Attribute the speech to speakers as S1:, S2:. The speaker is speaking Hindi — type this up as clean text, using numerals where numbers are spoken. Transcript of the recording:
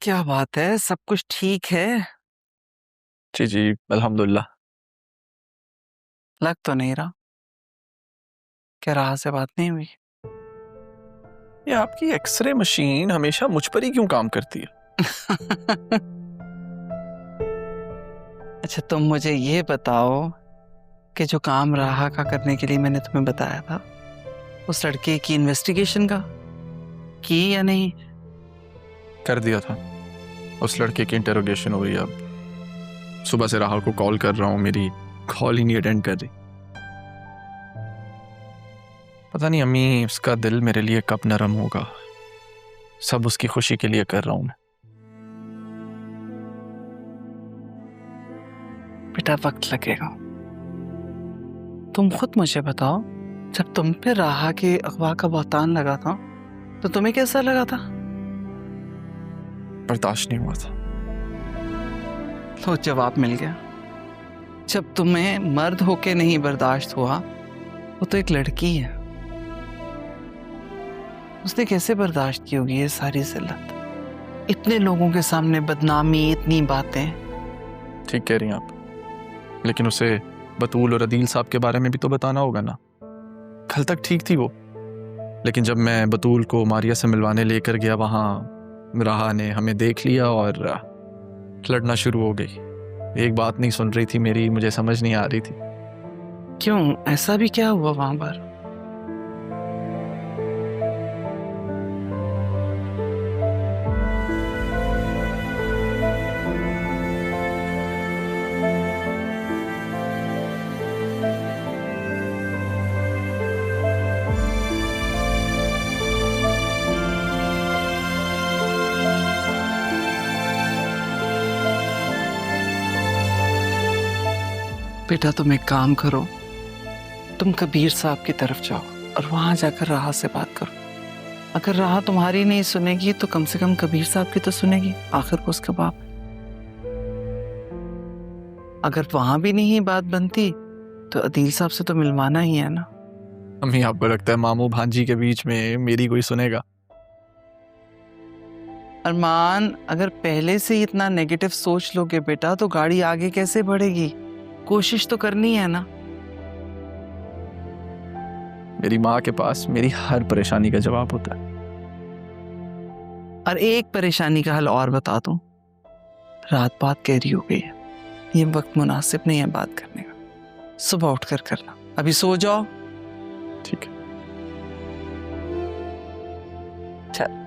S1: क्या बात है, सब कुछ ठीक है?
S2: जी जी, अल्हम्दुलिल्लाह।
S1: लग तो नहीं रहा। क्या राह से बात नहीं हुई?
S2: ये आपकी एक्सरे मशीन हमेशा मुझ पर ही क्यों काम करती है?
S1: अच्छा, तुम मुझे ये बताओ कि जो काम राहा का करने के लिए मैंने तुम्हें बताया था, उस लड़के की इन्वेस्टिगेशन का की या नहीं?
S2: कर दिया था। उस लड़के की इंटरोगेशन हो रही है अब। सुबह से राहुल को कॉल कर रहा हूँ, मेरी कॉल ही नहीं अटेंड कर रही। पता नहीं अम्मी, उसका दिल मेरे लिए कब नरम होगा। सब उसकी खुशी के लिए कर रहा हूँ मैं।
S1: बेटा, वक्त लगेगा। तुम खुद मुझे बताओ, जब तुम पे राहा के अगवा का बहतान लगा था तो तुम्हें कैसा लगा था?
S2: बर्दाश्त नहीं हुआ था।
S1: तो जवाब मिल गया। जब तुम्हें मर्द होके नहीं बर्दाश्त हुआ, वो तो एक लड़की है। उसने कैसे बर्दाश्त की होगी ये सारी जिल्लत? इतने लोगों के सामने बदनामी, इतनी बातें।
S2: ठीक कह रही हैं आप, लेकिन उसे बतूल और अदील साहब के बारे में भी तो बताना होगा ना। कल तक ठीक थी वो, लेकिन जब मैं बतूल को मारिया से मिलवाने लेकर गया, वहाँ राहा ने हमें देख लिया और लड़ना शुरू हो गई। एक बात नहीं सुन रही थी मेरी, मुझे समझ नहीं आ रही थी।
S1: क्यों, ऐसा भी क्या हुआ वहां पर? बेटा, तुम एक काम करो, तुम कबीर साहब की तरफ जाओ और वहां जाकर राहा से बात करो। अगर राहा तुम्हारी नहीं सुनेगी तो कम से कम कबीर साहब की तो सुनेगी, आखिर को उसका बाप। अगर वहां भी नहीं बात बनती तो अदील साहब से तो मिलवाना ही है ना।
S2: अम्मी, आपको लगता है मामू भांजी के बीच में मेरी कोई सुनेगा?
S1: अरमान, अगर पहले से ही इतना नेगेटिव सोच लोगे बेटा तो गाड़ी आगे कैसे बढ़ेगी? कोशिश तो करनी है ना।
S2: मेरी माँ के पास मेरी हर परेशानी का जवाब होता है।
S1: और एक परेशानी का हल और बता दूं, रात बात गहरी हो गई है, ये वक्त मुनासिब नहीं है बात करने का। सुबह उठकर करना, अभी सो जाओ।
S2: ठीक है।
S1: चल।